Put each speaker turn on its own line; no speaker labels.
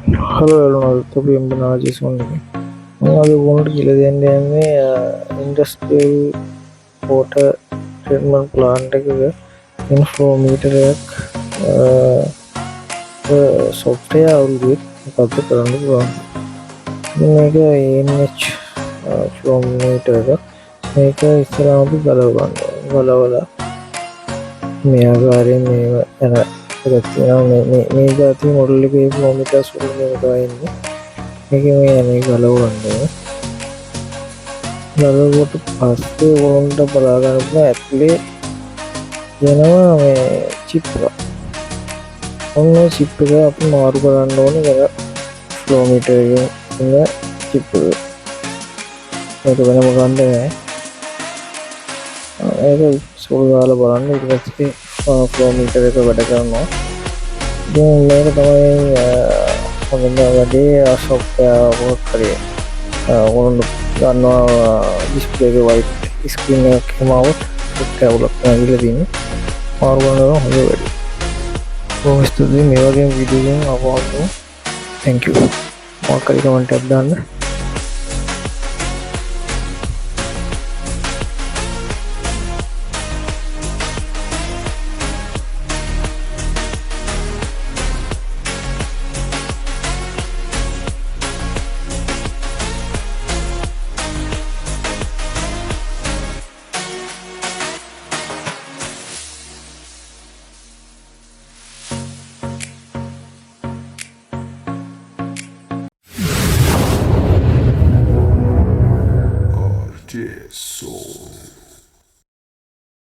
hello එලුණත් අපි එම්බනාජිස් වන්නගේ අද ගොනට කියල දෙන්න යන්නේ ඉන්ඩස්ටල් පෝට ට්‍රීට්මන්ට් ප්ලාන්ට් එකක ඉන්ෆෝමීටරයක් සොෆ්ටය අවුරුදුත් පත්ත කරන්න පුළුවන් මේක ඒH ෆෝමීට එක මේක ඉස්සරාමපි බලවගන්න බලවලා මේ ආකාරයෙන් මේ යන මේ ජාති මොඩල්ලගේ මෝමිටා සුල්මතායන්නේ එක මේ යන ගලවන්න ගලකොට පස්සේ ඔොන්ට බලාගන්න ඇත්ලේ යනවා මේ චිප්ප ඔන්න චිප් එක අප මාරු කරන්න ඕන කර ෆ්ලෝමිට ඉන්න චිප්ප ඒක වෙනම ගන්න නෑ ඒක සුල්දාල බලන්න ඉටසේ ෆ්ලෝමීටර එක වැඩ කරනවා මේක තමයි හොඳ වැඩේ අශෝප්‍යයක් කරේ ඔොන්න ගන්නවා ඩිස්පලේක වයිට් ස්ක්‍රීන් එකක් හෙමවුත් ටැවුලක් ඇගිල තින්න මාරුගන්න හොඳ වැඩ ස්තුති මේ වගේ විඩියෙන් අවාතු තැංකු මාකරි කමෙන්ට් එකක් දාන්න